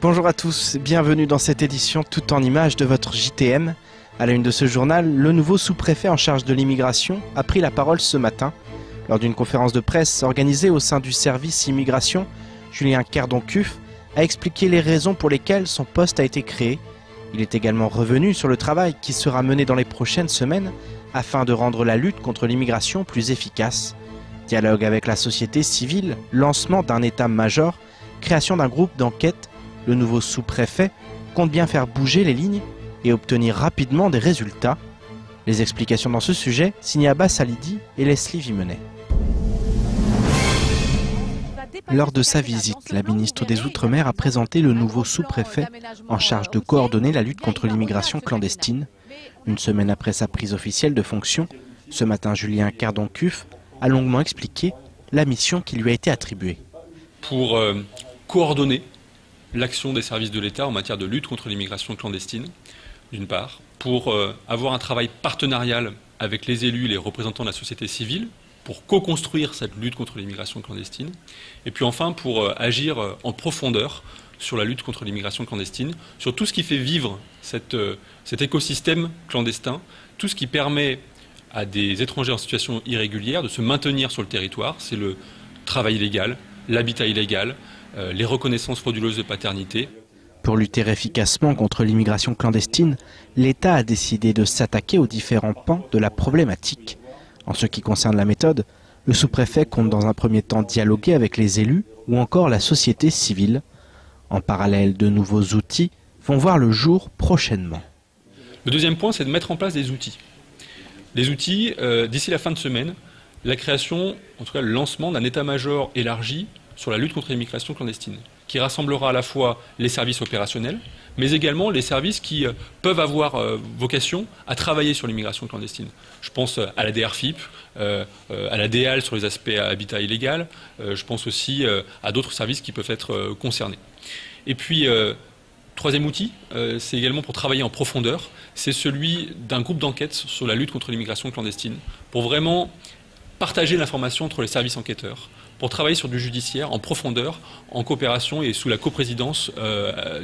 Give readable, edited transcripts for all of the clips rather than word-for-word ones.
Bonjour à tous, bienvenue dans cette édition tout en images de votre JTM. À la une de ce journal, le nouveau sous-préfet en charge de l'immigration a pris la parole ce matin. Lors d'une conférence de presse organisée au sein du service immigration, Julien Cardon-Cuff a expliqué les raisons pour lesquelles son poste a été créé. Il est également revenu sur le travail qui sera mené dans les prochaines semaines afin de rendre la lutte contre l'immigration plus efficace. Dialogue avec la société civile, lancement d'un état-major, création d'un groupe d'enquête. Le nouveau sous-préfet compte bien faire bouger les lignes et obtenir rapidement des résultats. Les explications dans ce sujet, signées Abbas Alidi et Leslie Vimenet. Lors de sa visite, la ministre des Outre-mer a présenté le nouveau sous-préfet en charge de coordonner la lutte contre l'immigration clandestine. Une semaine après sa prise officielle de fonction, ce matin, Julien Cardon-Cuff a longuement expliqué la mission qui lui a été attribuée. Pour coordonner l'action des services de l'État en matière de lutte contre l'immigration clandestine, d'une part, pour avoir un travail partenarial avec les élus et les représentants de la société civile, pour co-construire cette lutte contre l'immigration clandestine, et puis enfin pour agir en profondeur sur la lutte contre l'immigration clandestine, sur tout ce qui fait vivre cet écosystème clandestin, tout ce qui permet à des étrangers en situation irrégulière de se maintenir sur le territoire. C'est le travail illégal, l'habitat illégal, les reconnaissances frauduleuses de paternité. Pour lutter efficacement contre l'immigration clandestine, l'État a décidé de s'attaquer aux différents pans de la problématique. En ce qui concerne la méthode, le sous-préfet compte dans un premier temps dialoguer avec les élus ou encore la société civile. En parallèle, de nouveaux outils vont voir le jour prochainement. Le deuxième point, c'est de mettre en place des outils. Les outils, d'ici la fin de semaine, la création, en tout cas le lancement d'un état-major élargi sur la lutte contre l'immigration clandestine, qui rassemblera à la fois les services opérationnels, mais également les services qui peuvent avoir vocation à travailler sur l'immigration clandestine. Je pense à la DRFIP, à la DEAL sur les aspects habitat illégal, je pense aussi à d'autres services qui peuvent être concernés. Et puis, troisième outil, c'est également pour travailler en profondeur, c'est celui d'un groupe d'enquête sur la lutte contre l'immigration clandestine, pour vraiment partager l'information entre les services enquêteurs, pour travailler sur du judiciaire en profondeur, en coopération et sous la coprésidence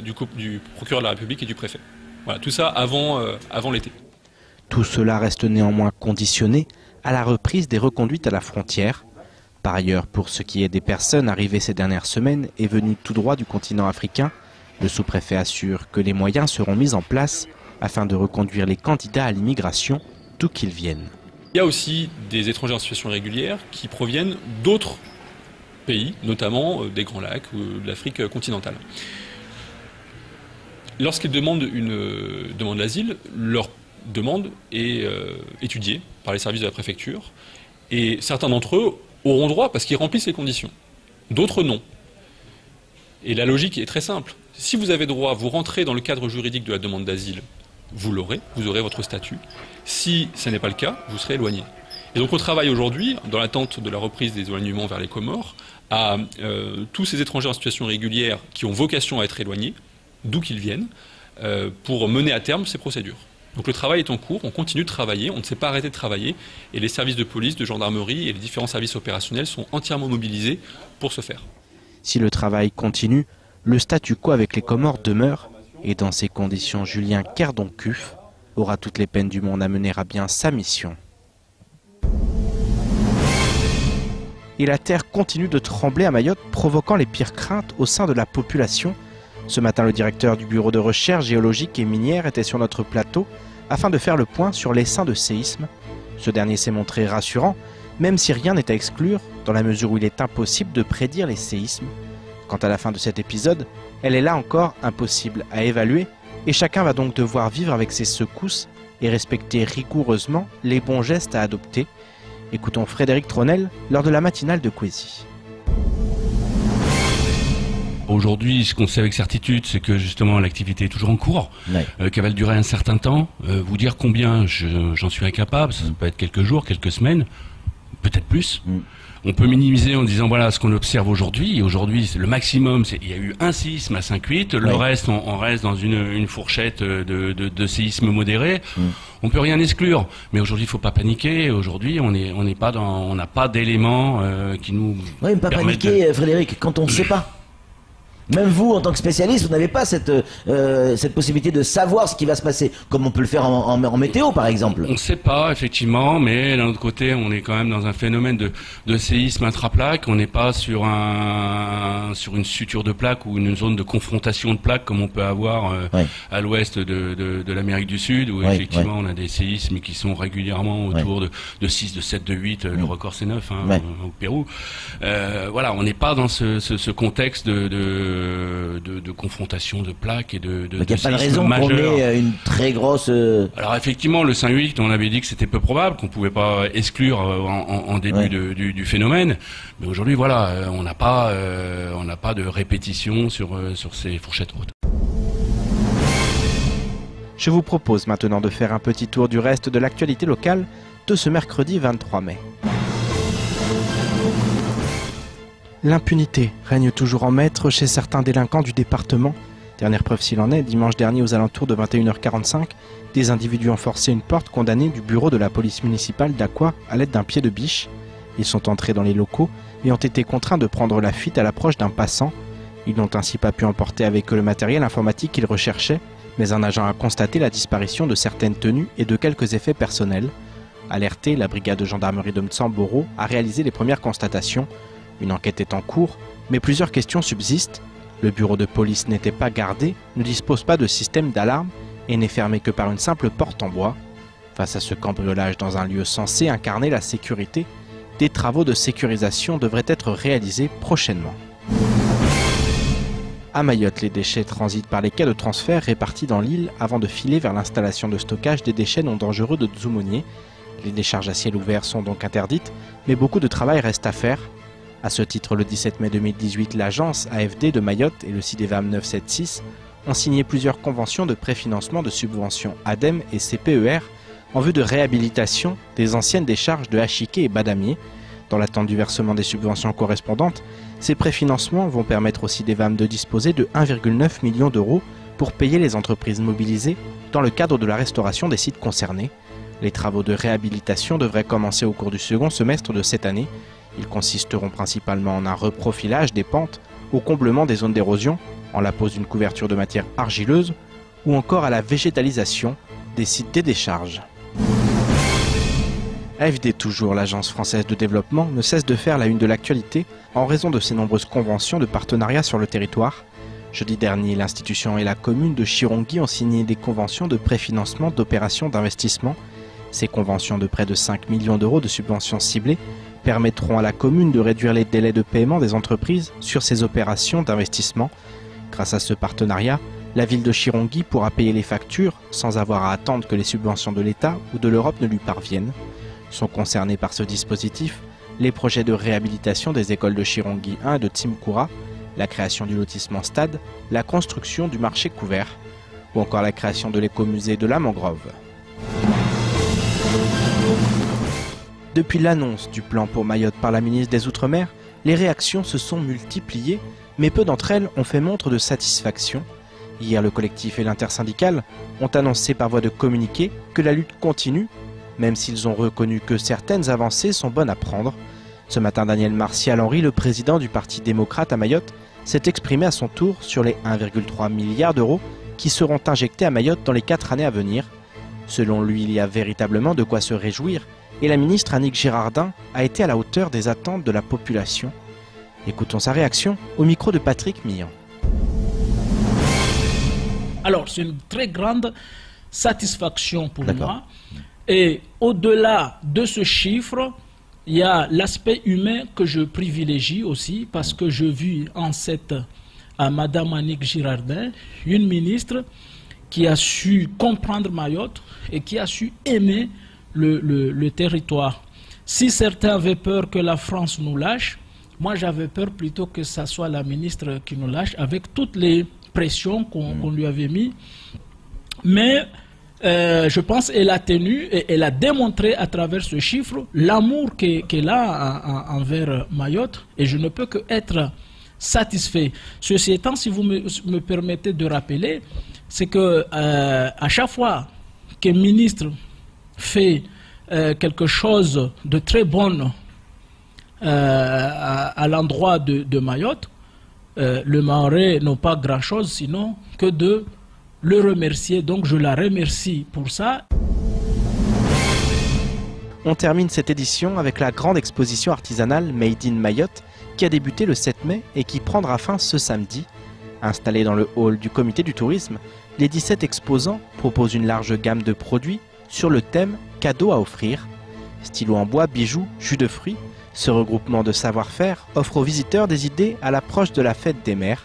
du procureur de la République et du préfet. Voilà, tout ça avant l'été. Tout cela reste néanmoins conditionné à la reprise des reconduites à la frontière. Par ailleurs, pour ce qui est des personnes arrivées ces dernières semaines et venues tout droit du continent africain, le sous-préfet assure que les moyens seront mis en place afin de reconduire les candidats à l'immigration d'où qu'ils viennent. Il y a aussi des étrangers en situation irrégulière qui proviennent d'autres pays, notamment des Grands Lacs ou de l'Afrique continentale. Lorsqu'ils demandent l'asile, leur demande est étudiée par les services de la préfecture et certains d'entre eux auront droit parce qu'ils remplissent les conditions. D'autres non. Et la logique est très simple. Si vous avez droit, vous rentrez dans le cadre juridique de la demande d'asile, vous l'aurez, vous aurez votre statut. Si ce n'est pas le cas, vous serez éloigné. Et donc on travaille aujourd'hui, dans l'attente de la reprise des éloignements vers les Comores, à tous ces étrangers en situation régulière qui ont vocation à être éloignés, d'où qu'ils viennent, pour mener à terme ces procédures. Donc le travail est en cours, on continue de travailler, on ne s'est pas arrêté de travailler, et les services de police, de gendarmerie et les différents services opérationnels sont entièrement mobilisés pour ce faire. Si le travail continue, le statu quo avec les Comores demeure, et dans ces conditions, Julien Cardon-Cuff aura toutes les peines du monde à mener à bien sa mission. Et la terre continue de trembler à Mayotte, provoquant les pires craintes au sein de la population. Ce matin, le directeur du bureau de recherche géologique et minière était sur notre plateau afin de faire le point sur l'essaim de séismes. Ce dernier s'est montré rassurant, même si rien n'est à exclure, dans la mesure où il est impossible de prédire les séismes. Quant à la fin de cet épisode, elle est là encore impossible à évaluer, et chacun va donc devoir vivre avec ses secousses et respecter rigoureusement les bons gestes à adopter. Écoutons Frédéric Tronel lors de la matinale de Kwesi. Aujourd'hui, ce qu'on sait avec certitude, c'est que justement l'activité est toujours en cours, qu'elle va durer un certain temps. Vous dire combien, j'en suis incapable, ça peut être quelques jours, quelques semaines, peut-être plus. On peut minimiser en disant voilà ce qu'on observe aujourd'hui. Et aujourd'hui, le maximum, il y a eu un séisme à 5,8. Le reste, on reste dans une fourchette de séismes modérés. On peut rien exclure. Mais aujourd'hui, il faut pas paniquer. Aujourd'hui, on n'a pas d'éléments qui nous. Oui, mais pas paniquer, Frédéric, quand on ne sait pas. Même vous, en tant que spécialiste, vous n'avez pas cette possibilité de savoir ce qui va se passer, comme on peut le faire en météo, par exemple. On ne sait pas, effectivement, mais d'un autre côté, on est quand même dans un phénomène de séisme intraplaque. On n'est pas sur une suture de plaque ou une zone de confrontation de plaques comme on peut avoir à l'ouest de l'Amérique du Sud, où effectivement on a des séismes qui sont régulièrement autour de 6, de 7, de 8. Le record c'est 9 au Pérou. Voilà, on n'est pas dans ce contexte de confrontation de plaques et de il n'y a pas de raison qu'on ait une très grosse... Alors effectivement, le 5-8, on avait dit que c'était peu probable, qu'on ne pouvait pas exclure en début du phénomène. Mais aujourd'hui, voilà, on n'a pas de répétition sur ces fourchettes hautes. Je vous propose maintenant de faire un petit tour du reste de l'actualité locale de ce mercredi 23 mai. L'impunité règne toujours en maître chez certains délinquants du département. Dernière preuve s'il en est, dimanche dernier aux alentours de 21h45, des individus ont forcé une porte condamnée du bureau de la police municipale d'Aqua à l'aide d'un pied de biche. Ils sont entrés dans les locaux et ont été contraints de prendre la fuite à l'approche d'un passant. Ils n'ont ainsi pas pu emporter avec eux le matériel informatique qu'ils recherchaient, mais un agent a constaté la disparition de certaines tenues et de quelques effets personnels. Alertée, la brigade de gendarmerie de Mtsamboro a réalisé les premières constatations. Une enquête est en cours, mais plusieurs questions subsistent. Le bureau de police n'était pas gardé, ne dispose pas de système d'alarme et n'est fermé que par une simple porte en bois. Face à ce cambriolage dans un lieu censé incarner la sécurité, des travaux de sécurisation devraient être réalisés prochainement. À Mayotte, les déchets transitent par les quais de transfert répartis dans l'île avant de filer vers l'installation de stockage des déchets non dangereux de Dzumonier. Les décharges à ciel ouvert sont donc interdites, mais beaucoup de travail reste à faire. À ce titre, le 17 mai 2018, l'agence AFD de Mayotte et le CIDEVAM 976 ont signé plusieurs conventions de préfinancement de subventions ADEME et CPER en vue de réhabilitation des anciennes décharges de Achiqué et Badamier. Dans l'attente du versement des subventions correspondantes, ces préfinancements vont permettre au CIDEVAM de disposer de 1,9 million d'euros pour payer les entreprises mobilisées dans le cadre de la restauration des sites concernés. Les travaux de réhabilitation devraient commencer au cours du second semestre de cette année. Ils consisteront principalement en un reprofilage des pentes, au comblement des zones d'érosion, en la pose d'une couverture de matière argileuse ou encore à la végétalisation des sites des décharges. AFD toujours, l'agence française de développement, ne cesse de faire la une de l'actualité en raison de ses nombreuses conventions de partenariat sur le territoire. Jeudi dernier, l'institution et la commune de Chirongui ont signé des conventions de préfinancement d'opérations d'investissement. Ces conventions de près de 5 millions d'euros de subventions ciblées permettront à la commune de réduire les délais de paiement des entreprises sur ces opérations d'investissement. Grâce à ce partenariat, la ville de Chirongui pourra payer les factures sans avoir à attendre que les subventions de l'État ou de l'Europe ne lui parviennent. Sont concernés par ce dispositif les projets de réhabilitation des écoles de Chirongui 1 et de Tsimkoura, la création du lotissement Stade, la construction du marché couvert ou encore la création de l'écomusée de la Mangrove. Depuis l'annonce du plan pour Mayotte par la ministre des Outre-mer, les réactions se sont multipliées, mais peu d'entre elles ont fait montre de satisfaction. Hier, le collectif et l'intersyndicale ont annoncé par voie de communiqué que la lutte continue, même s'ils ont reconnu que certaines avancées sont bonnes à prendre. Ce matin, Daniel Martial-Henry, le président du Parti démocrate à Mayotte, s'est exprimé à son tour sur les 1,3 milliard d'euros qui seront injectés à Mayotte dans les 4 années à venir. Selon lui, il y a véritablement de quoi se réjouir et la ministre Annick Girardin a été à la hauteur des attentes de la population. Écoutons sa réaction au micro de Patrick Millan. Alors, c'est une très grande satisfaction pour moi. Et au-delà de ce chiffre, il y a l'aspect humain que je privilégie aussi parce que je vis à Madame Annick Girardin, une ministre qui a su comprendre Mayotte et qui a su aimer le territoire. Si certains avaient peur que la France nous lâche, moi j'avais peur plutôt que ce soit la ministre qui nous lâche avec toutes les pressions qu'on lui avait mis. Mais je pense qu'elle a tenu et elle a démontré à travers ce chiffre l'amour qu'elle a envers Mayotte et je ne peux qu'être satisfait. Ceci étant, si vous me permettez de rappeler, c'est que à chaque fois qu'un ministre fait quelque chose de très bon à l'endroit de Mayotte, le Mahorais n'ont pas grand-chose sinon que de le remercier. Donc je la remercie pour ça. On termine cette édition avec la grande exposition artisanale Made in Mayotte qui a débuté le 7 mai et qui prendra fin ce samedi. Installés dans le hall du comité du tourisme, les 17 exposants proposent une large gamme de produits sur le thème « Cadeaux à offrir ». Stylos en bois, bijoux, jus de fruits, ce regroupement de savoir-faire offre aux visiteurs des idées à l'approche de la fête des mères.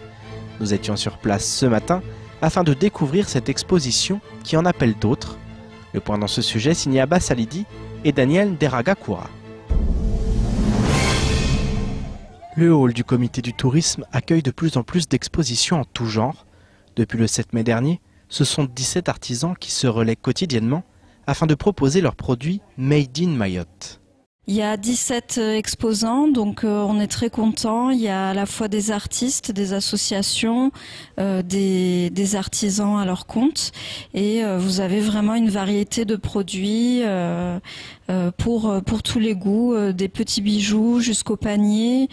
Nous étions sur place ce matin afin de découvrir cette exposition qui en appelle d'autres. Le point dans ce sujet signé Abbas Salidi et Daniel Deragakoura. Le hall du comité du tourisme accueille de plus en plus d'expositions en tout genre. Depuis le 7 mai dernier, ce sont 17 artisans qui se relaient quotidiennement afin de proposer leurs produits Made in Mayotte. Il y a 17 exposants, donc on est très contents. Il y a à la fois des artistes, des associations, des artisans à leur compte. Et vous avez vraiment une variété de produits pour tous les goûts, des petits bijoux jusqu'au panier,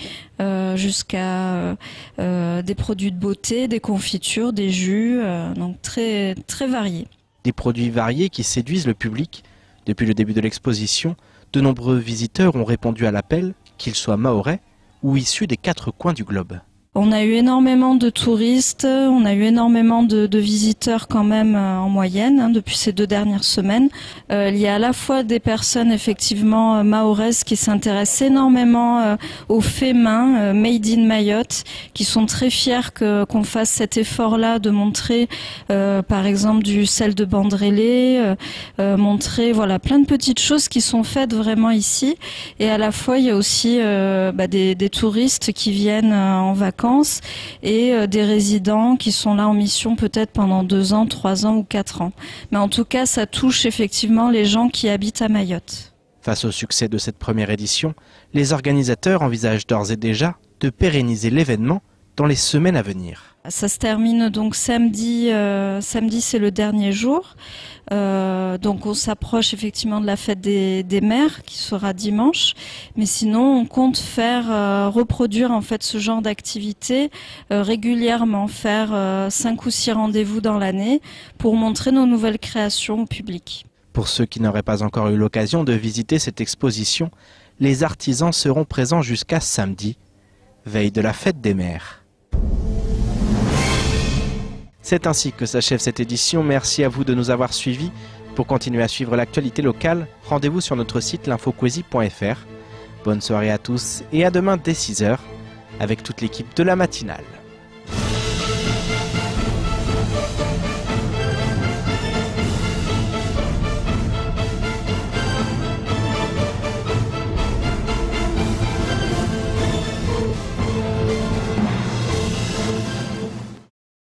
jusqu'à des produits de beauté, des confitures, des jus, donc très, très variés. Des produits variés qui séduisent le public. Depuis le début de l'exposition, de nombreux visiteurs ont répondu à l'appel, qu'ils soient mahorais ou issus des 4 coins du globe. On a eu énormément de touristes, on a eu énormément de visiteurs quand même en moyenne depuis ces 2 dernières semaines. Il y a à la fois des personnes effectivement mahoraises qui s'intéressent énormément aux faits main, Made in Mayotte, qui sont très fiers qu'on fasse cet effort-là de montrer par exemple du sel de Bandrélé, montrer voilà plein de petites choses qui sont faites vraiment ici. Et à la fois il y a aussi des touristes qui viennent en vacances et des résidents qui sont là en mission peut-être pendant 2 ans, 3 ans ou 4 ans. Mais en tout cas, ça touche effectivement les gens qui habitent à Mayotte. Face au succès de cette première édition, les organisateurs envisagent d'ores et déjà de pérenniser l'événement dans les semaines à venir. Ça se termine donc samedi. Samedi, c'est le dernier jour. Donc on s'approche effectivement de la fête des mères qui sera dimanche. Mais sinon, on compte reproduire en fait ce genre d'activité régulièrement, faire 5 ou 6 rendez-vous dans l'année pour montrer nos nouvelles créations au public. Pour ceux qui n'auraient pas encore eu l'occasion de visiter cette exposition, les artisans seront présents jusqu'à samedi, veille de la fête des mères. C'est ainsi que s'achève cette édition. Merci à vous de nous avoir suivis. Pour continuer à suivre l'actualité locale, rendez-vous sur notre site l'infoquesie.fr. Bonne soirée à tous et à demain dès 6 h avec toute l'équipe de la matinale.